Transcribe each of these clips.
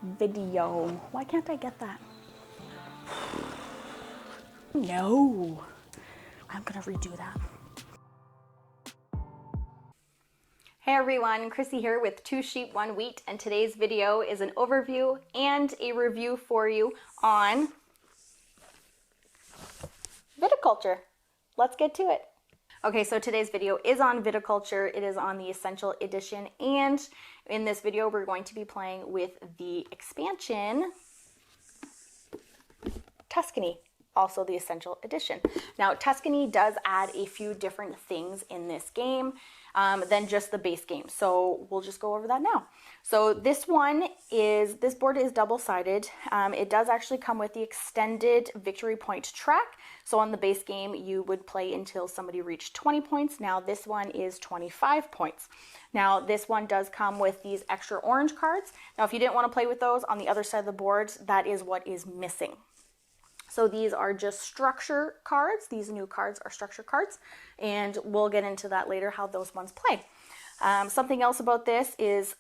video. Why can't I get that? No, I'm gonna redo that. Hey everyone, Krissy here with 2 Sheep, 1 Wheat, and today's video is an overview and a review for you on viticulture. Let's get to it. Okay, so today's video is on viticulture. It is on the Essential Edition, and in this video we're going to be playing with the expansion Tuscany, also the Essential Edition. Now, Tuscany does add a few different things in this game than just the base game, so we'll just go over that now. So this board is double-sided. It does actually come with the extended victory point track. So on the base game, you would play until somebody reached 20 points. Now this one is 25 points. Now this one does come with these extra orange cards. Now if you didn't want to play with those on the other side of the board, that is what is missing. So these are just structure cards. These new cards are structure cards, and we'll get into that later, how those ones play. Something else about this is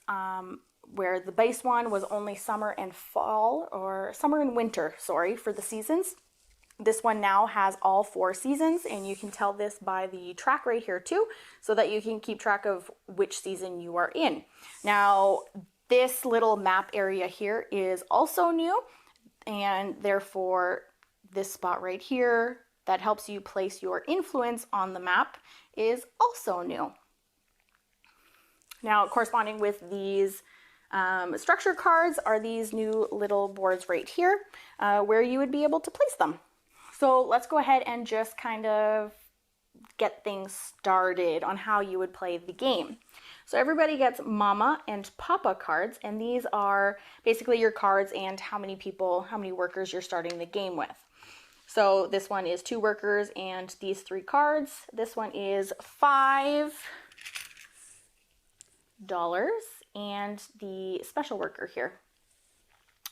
where the base one was only summer and fall, or summer and winter, sorry, for the seasons. This one now has all 4 seasons, and you can tell this by the track right here too, so that you can keep track of which season you are in. Now, this little map area here is also new, and therefore this spot right here that helps you place your influence on the map is also new. Now, corresponding with these structure cards are these new little boards right here where you would be able to place them. So let's go ahead and just kind of get things started on how you would play the game. So everybody gets Mama and Papa cards, and these are basically your cards and how many workers you're starting the game with. So this one is 2 workers and these 3 cards. This one is $5 and the special worker here.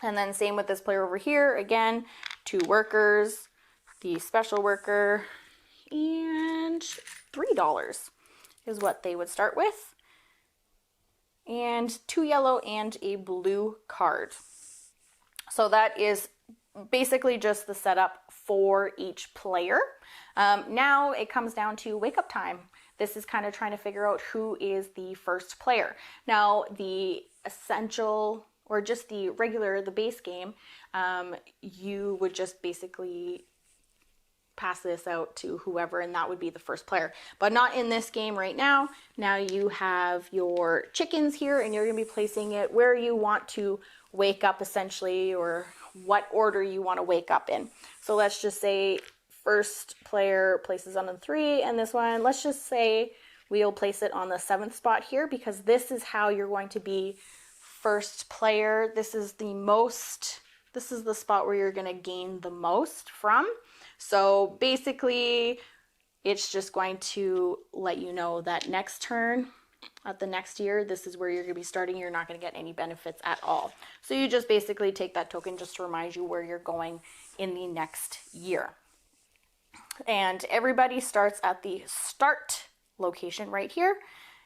And then same with this player over here. Again, 2 workers, the special worker, and $3 is what they would start with. And 2 yellow and a blue card. So that is basically just the setup for each player. Now it comes down to wake up time. This is kind of trying to figure out who is the first player. Now the essential, or just the regular, the base game, you would just basically pass this out to whoever, and that would be the first player. But not in this game right now. Now you have your chickens here, and you're going to be placing it where you want to wake up, essentially, or what order you want to wake up in. So let's just say first player places on the 3, and this one, let's just say we'll place it on the 7th spot here, because this is how you're going to be first player. This is the spot where you're going to gain the most from. So basically, it's just going to let you know that next turn, at the next year, this is where you're going to be starting. You're not going to get any benefits at all. So you just basically take that token just to remind you where you're going in the next year. And everybody starts at the start location right here.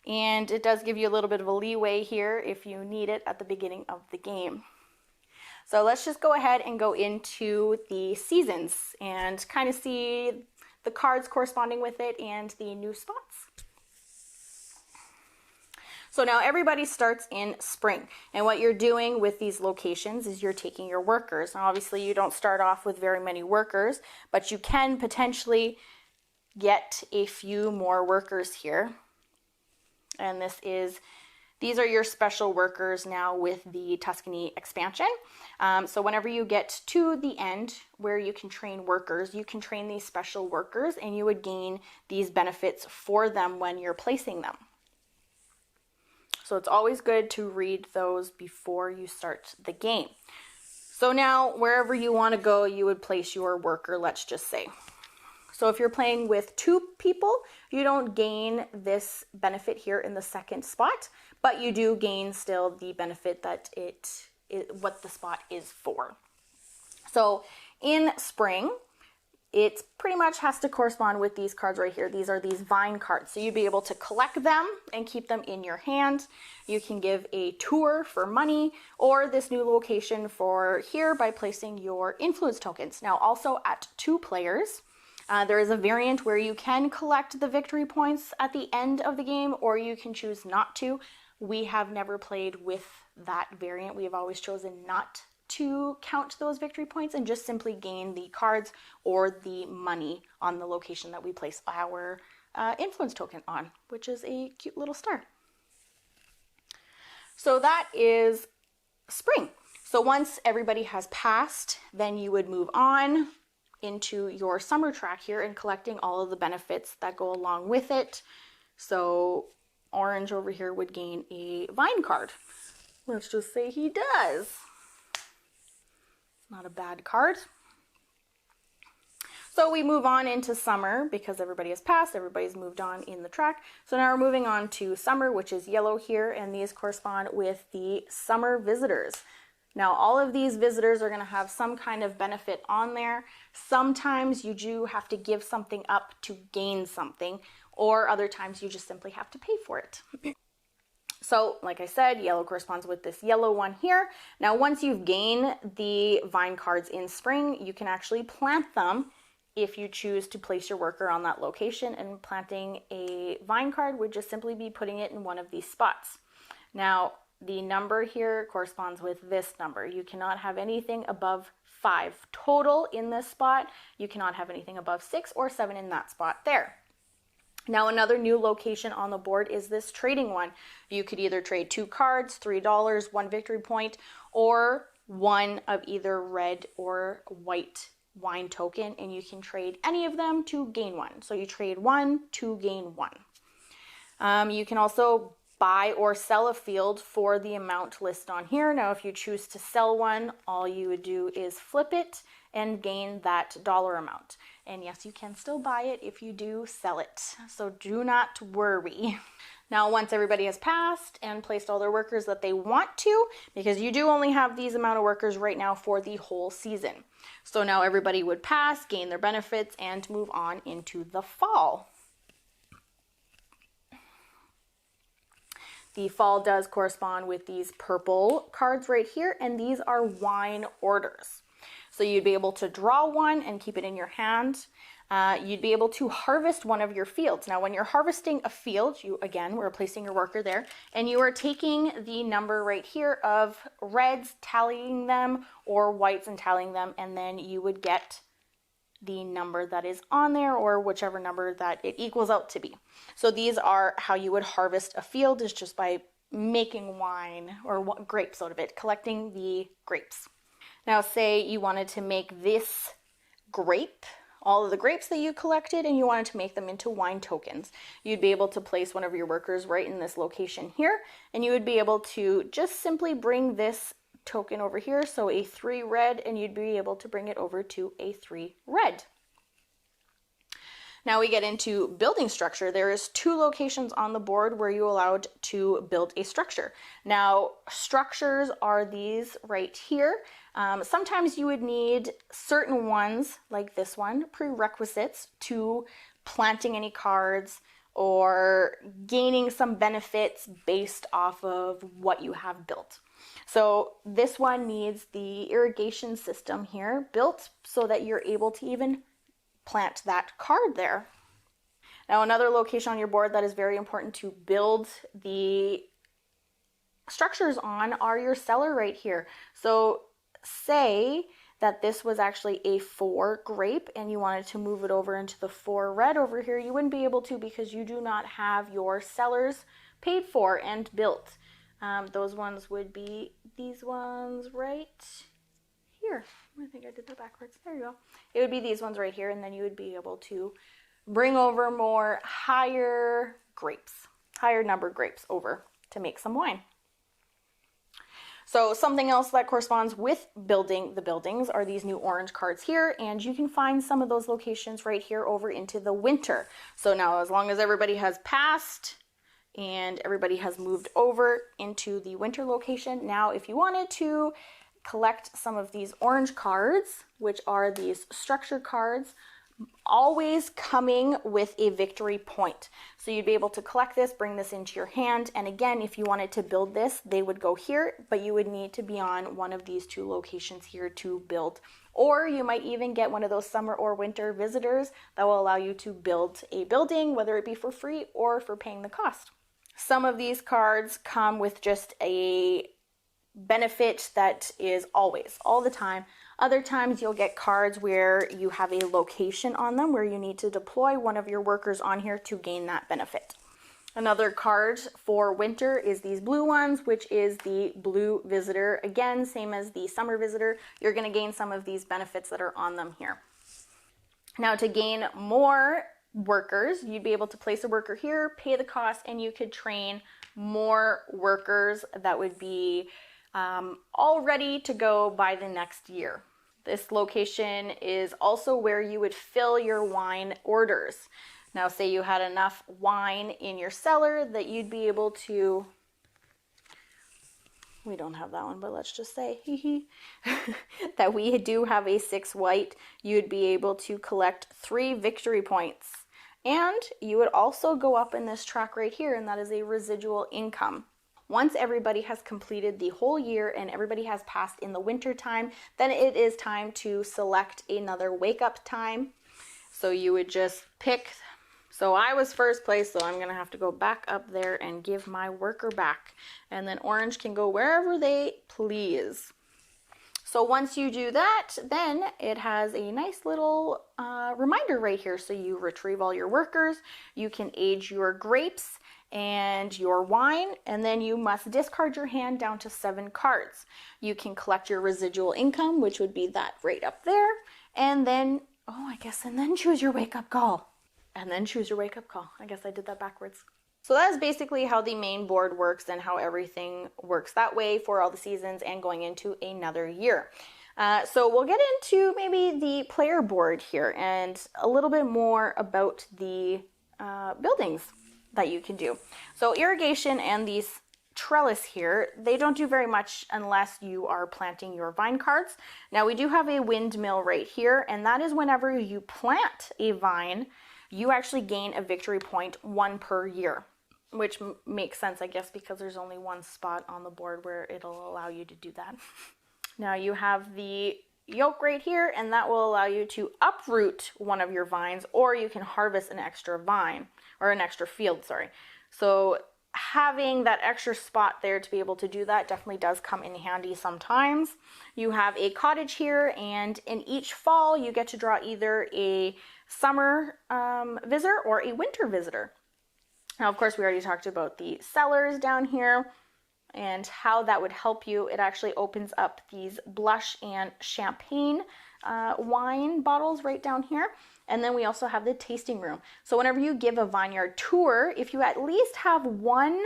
And it does give you a little bit of a leeway here if you need it at the beginning of the game. So let's just go ahead and go into the seasons and kind of see the cards corresponding with it and the new spots. So now everybody starts in spring, and what you're doing with these locations is you're taking your workers. Now obviously you don't start off with very many workers, but you can potentially get a few more workers here. And these are your special workers now with the Tuscany expansion. So whenever you get to the end where you can train workers, you can train these special workers, and you would gain these benefits for them when you're placing them. So it's always good to read those before you start the game. So now wherever you want to go, you would place your worker, let's just say. So if you're playing with 2 people, you don't gain this benefit here in the 2nd spot, but you do gain still the benefit that what the spot is for. So in spring, it pretty much has to correspond with these cards right here. These are these vine cards. So you'd be able to collect them and keep them in your hand. You can give a tour for money, or this new location for here by placing your influence tokens. Now also at 2 players, there is a variant where you can collect the victory points at the end of the game, or you can choose not to. We have never played with that variant. We have always chosen not to count those victory points and just simply gain the cards or the money on the location that we place our influence token on, which is a cute little star. So that is spring. So once everybody has passed, then you would move on into your summer track here and collecting all of the benefits that go along with it. So orange over here would gain a vine card. Let's just say he does. Not a bad card. So we move on into summer because everybody has passed, everybody's moved on in the track. So now we're moving on to summer, which is yellow here, and these correspond with the summer visitors. Now all of these visitors are going to have some kind of benefit on there. Sometimes you do have to give something up to gain something, or other times you just simply have to pay for it. So, like I said, yellow corresponds with this yellow one here. Now, once you've gained the vine cards in spring, you can actually plant them if you choose to place your worker on that location. And planting a vine card would just simply be putting it in one of these spots. Now, the number here corresponds with this number. You cannot have anything above 5 total in this spot. You cannot have anything above 6 or 7 in that spot there. Now another new location on the board is this trading one. You could either trade 2 cards, $3, 1 victory point, or 1 of either red or white wine token, and you can trade any of them to gain 1. So you trade 1 to gain 1. You can also buy or sell a field for the amount listed on here. Now if you choose to sell one, all you would do is flip it and gain that dollar amount. And yes, you can still buy it if you do sell it. So do not worry. Now, once everybody has passed and placed all their workers that they want to, because you do only have these amount of workers right now for the whole season. So now everybody would pass, gain their benefits, and move on into the fall. The fall does correspond with these purple cards right here, and these are wine orders. So you'd be able to draw one and keep it in your hand. You'd be able to harvest one of your fields. Now, when you're harvesting a field, we're placing your worker there, and you are taking the number right here of reds, tallying them, or whites and tallying them, and then you would get the number that is on there, or whichever number that it equals out to be. So these are how you would harvest a field, is just by making wine or grapes out of it, collecting the grapes. Now say you wanted to make this grape, all of the grapes that you collected, and you wanted to make them into wine tokens. You'd be able to place one of your workers right in this location here, and you would be able to just simply bring this token over here, so a 3 red, and you'd be able to bring it over to a 3 red. Now we get into building structure. There is 2 locations on the board where you're allowed to build a structure. Now structures are these right here. Sometimes you would need certain ones, like this one, prerequisites to planting any cards or gaining some benefits based off of what you have built. So this one needs the irrigation system here built so that you're able to even plant that card there. Now another location on your board that is very important to build the structures on are your cellar right here. So say that this was actually a 4 grape and you wanted to move it over into the 4 red over here, you wouldn't be able to because you do not have your cellars paid for and built. Those ones would be these ones right here. I think I did that backwards. There you go. It would be these ones right here, and then you would be able to bring over more higher number grapes over to make some wine. So something else that corresponds with building the buildings are these new orange cards here, and you can find some of those locations right here over into the winter. So now as long as everybody has passed and everybody has moved over into the winter location, now if you wanted to collect some of these orange cards, which are these structure cards, always coming with a victory point. So you'd be able to collect this, bring this into your hand, and again, if you wanted to build this, they would go here, but you would need to be on one of these two locations here to build. Or you might even get one of those summer or winter visitors that will allow you to build a building, whether it be for free or for paying the cost. Some of these cards come with just a benefit that is always, all the time. Other times you'll get cards where you have a location on them where you need to deploy one of your workers on here to gain that benefit. Another card for winter is these blue ones, which is the blue visitor. Again, same as the summer visitor, you're going to gain some of these benefits that are on them here. Now, to gain more workers, you'd be able to place a worker here, pay the cost, and you could train more workers that would be all ready to go by the next year. This location is also where you would fill your wine orders. Now, say you had enough wine in your cellar that you'd be able to, we don't have that one, but let's just say that we do have a 6 white, you'd be able to collect 3 victory points. And you would also go up in this track right here, and that is a residual income. Once everybody has completed the whole year and everybody has passed in the winter time, then it is time to select another wake up time. So you would just pick, so I was first place, so I'm gonna have to go back up there and give my worker back. And then orange can go wherever they please. So once you do that, then it has a nice little reminder right here. So you retrieve all your workers, you can age your grapes and your wine, and then you must discard your hand down to 7 cards. You can collect your residual income, which would be that right up there, and then, and then choose your wake-up call. And then choose your wake-up call. I guess I did that backwards. So that is basically how the main board works and how everything works that way for all the seasons and going into another year. So we'll get into maybe the player board here and a little bit more about the buildings that you can do. So irrigation and these trellis here, they don't do very much unless you are planting your vine cards. Now we do have a windmill right here, and that is whenever you plant a vine, you actually gain a victory point, 1 per year, which makes sense, I guess, because there's only one spot on the board where it'll allow you to do that. Now you have the yoke right here, and that will allow you to uproot one of your vines, or you can harvest an extra vine, or an extra field, sorry. So having that extra spot there to be able to do that definitely does come in handy sometimes. You have a cottage here, and in each fall you get to draw either a summer visitor or a winter visitor. Now, of course, we already talked about the cellars down here and how that would help you. It actually opens up these blush and champagne wine bottles right down here. And then we also have the tasting room. So whenever you give a vineyard tour, if you at least have 1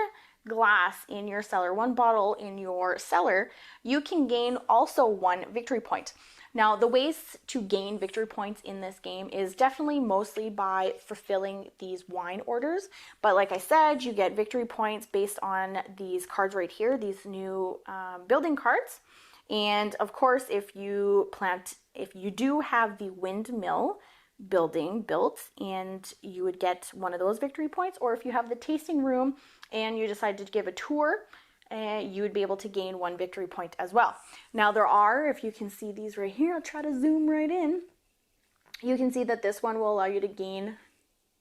glass in your cellar, 1 bottle in your cellar, you can gain also 1 victory point. Now, the ways to gain victory points in this game is definitely mostly by fulfilling these wine orders. But like I said, you get victory points based on these cards right here, these new building cards. And of course, if you do have the windmill building built, and you would get one of those victory points, or if you have the tasting room and you decide to give a tour, you would be able to gain 1 victory point as well. Now there are, if you can see these right here, I'll try to zoom right in. You can see that this one will allow you to gain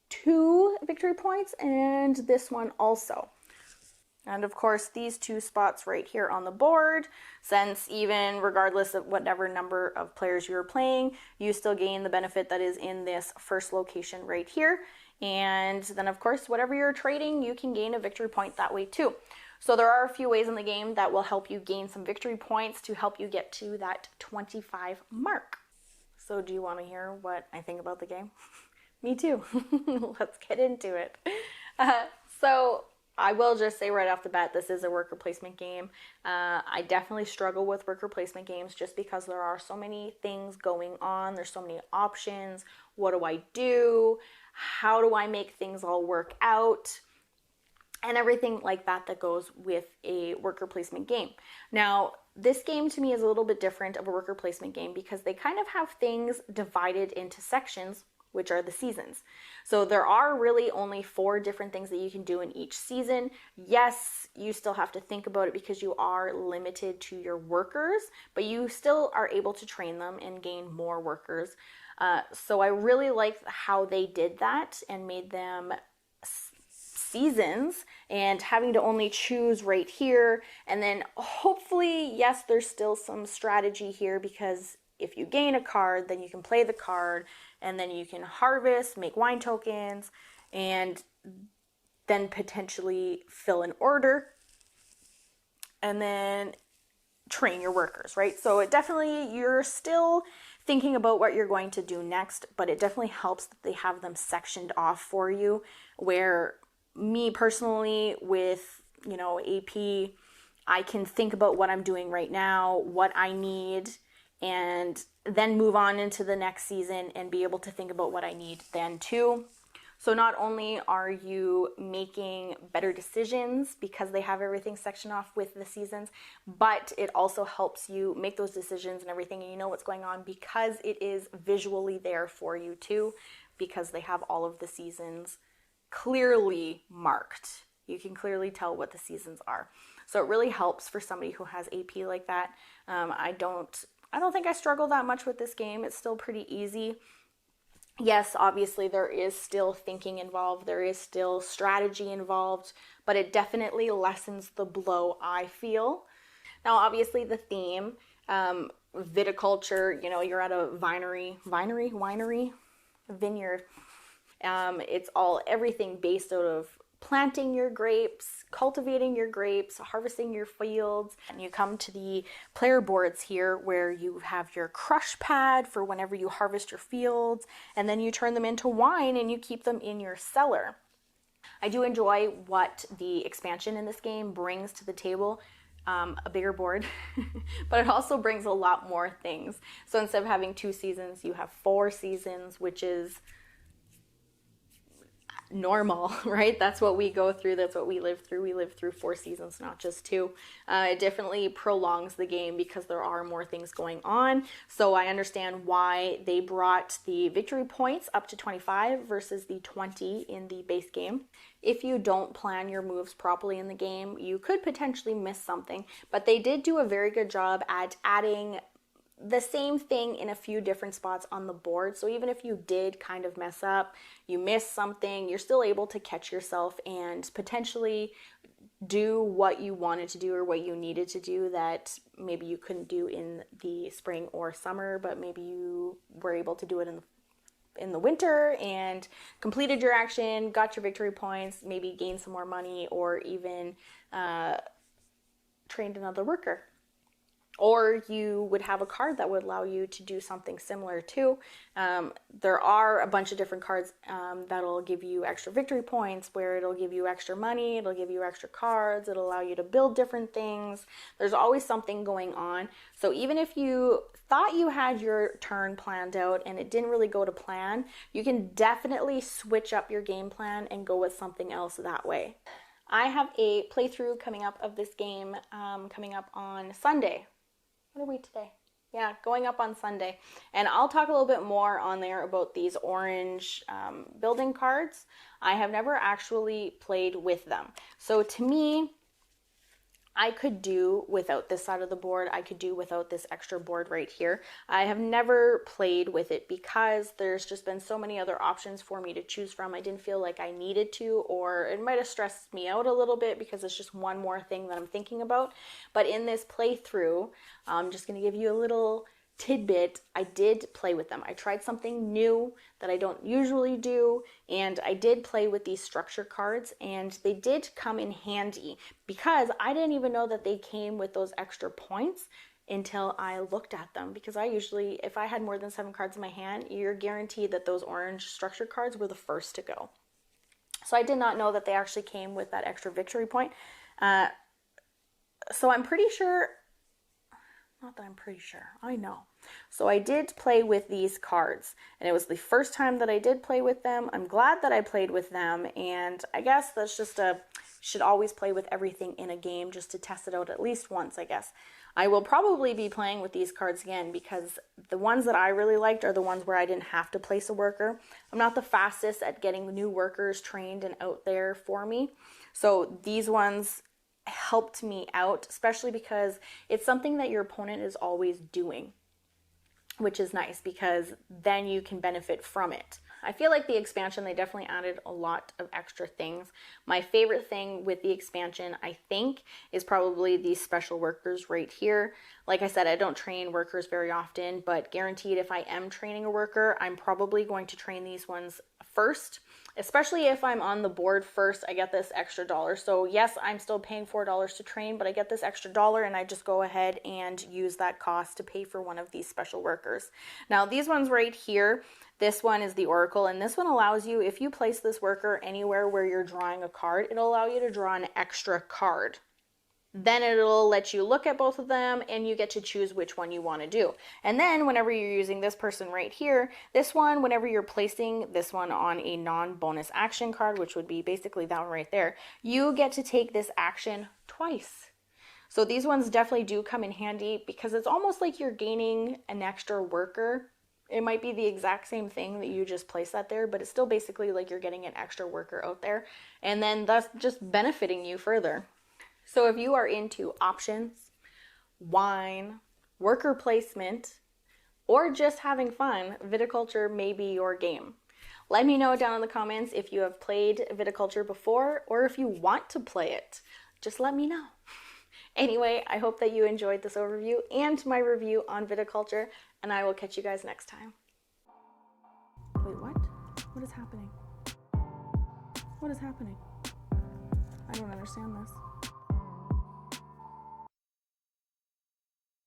2 victory points, and this one also. And of course, these 2 spots right here on the board, since even regardless of whatever number of players you're playing, you still gain the benefit that is in this first location right here. And then of course, whatever you're trading, you can gain a victory point that way too. So there are a few ways in the game that will help you gain some victory points to help you get to that 25 mark. So do you want to hear what I think about the game? Me too. Let's get into it. So I will just say right off the bat, this is a worker placement game. I definitely struggle with worker placement games just because there are so many things going on. There's so many options. What do I do? How do I make things all work out? And everything like that that goes with a worker placement game. Now, this game to me is a little bit different of a worker placement game because they kind of have things divided into sections which are the seasons. So there are really only 4 different things that you can do in each season. Yes, you still have to think about it because you are limited to your workers, but you still are able to train them and gain more workers. So I really like how they did that and made them seasons, and having to only choose right here. And then hopefully, yes, there's still some strategy here, because if you gain a card, then you can play the card, and then you can harvest, make wine tokens, and then potentially fill an order, and then train your workers, right? So it definitely, you're still thinking about what you're going to do next, but it definitely helps that they have them sectioned off for you, where me personally with, AP, I can think about what I'm doing right now, what I need, and then move on into the next season and be able to think about what I need then too. So not only are you making better decisions because they have everything sectioned off with the seasons, but it also helps you make those decisions and everything, and you know what's going on because it is visually there for you too, because they have all of the seasons clearly marked. You can clearly tell what the seasons are. So it really helps for somebody who has AP like that. I don't think I struggle that much with this game. It's still pretty easy. Yes, obviously there is still thinking involved, there is still strategy involved, but it definitely lessens the blow, I feel. Now, obviously the theme, viticulture, you're at a vineyard. It's everything based out of planting your grapes, cultivating your grapes, harvesting your fields. And you come to the player boards here where you have your crush pad for whenever you harvest your fields, and then you turn them into wine and you keep them in your cellar. I do enjoy what the expansion in this game brings to the table. A bigger board, but it also brings a lot more things. So instead of having 2 seasons, you have 4 seasons, which is normal, right? That's what we go through. That's what we live through. We live through 4 seasons, not just 2. It definitely prolongs the game because there are more things going on. So I understand why they brought the victory points up to 25 versus the 20 in the base game. If you don't plan your moves properly in the game, you could potentially miss something, but they did do a very good job at adding the same thing in a few different spots on the board. So even if you did kind of mess up, you missed something, you're still able to catch yourself and potentially do what you wanted to do or what you needed to do that maybe you couldn't do in the spring or summer, but maybe you were able to do it in the winter and completed your action, got your victory points, maybe gained some more money, or even trained another worker. Or you would have a card that would allow you to do something similar too. There are a bunch of different cards that'll give you extra victory points, where it'll give you extra money, it'll give you extra cards, it'll allow you to build different things. There's always something going on. So even if you thought you had your turn planned out and it didn't really go to plan, you can definitely switch up your game plan and go with something else that way. I have a playthrough coming up of this game coming up on Sunday. What are we today? Yeah, going up on Sunday. And I'll talk a little bit more on there about these orange building cards. I have never actually played with them. So to me, I could do without this side of the board. I could do without this extra board right here. I have never played with it because there's just been so many other options for me to choose from. I didn't feel like I needed to, or it might have stressed me out a little bit because it's just one more thing that I'm thinking about. But in this playthrough, I'm just going to give you a little tidbit. I did play with them. I tried something new that I don't usually do, and I did play with these structure cards, and they did come in handy because I didn't even know that they came with those extra points until I looked at them, because I usually, if I had more than 7 cards in my hand, you're guaranteed that those orange structure cards were the first to go. So I did not know that they actually came with that extra victory point. So I'm pretty sure, not that I'm pretty sure, I know. So I did play with these cards, and it was the first time that I did play with them. I'm glad that I played with them, and I guess that's just should always play with everything in a game just to test it out at least once, I guess. I will probably be playing with these cards again because the ones that I really liked are the ones where I didn't have to place a worker. I'm not the fastest at getting new workers trained and out there for me. So these ones helped me out, especially because it's something that your opponent is always doing, which is nice because then you can benefit from it. I feel like the expansion, they definitely added a lot of extra things. My favorite thing with the expansion, I think, is probably these special workers right here. Like I said, I don't train workers very often, but guaranteed if I am training a worker, I'm probably going to train these ones first. Especially if I'm on the board first, I get this extra $1. So yes, I'm still paying $4 to train, but I get this extra $1 and I just go ahead and use that cost to pay for one of these special workers. Now these ones right here, this one is the Oracle, and this one allows you, if you place this worker anywhere where you're drawing a card, it'll allow you to draw an extra card. Then it'll let you look at both of them and you get to choose which one you want to do. And then whenever you're using this person right here, this one, whenever you're placing this one on a non-bonus action card, which would be basically that one right there, you get to take this action twice. So these ones definitely do come in handy because it's almost like you're gaining an extra worker. It might be the exact same thing that you just place that there, but it's still basically like you're getting an extra worker out there and then thus just benefiting you further. So if you are into options, wine, worker placement, or just having fun, Viticulture may be your game. Let me know down in the comments if you have played Viticulture before or if you want to play it. Just let me know. Anyway, I hope that you enjoyed this overview and my review on Viticulture, and I will catch you guys next time. Wait, what? What is happening? What is happening? I don't understand this.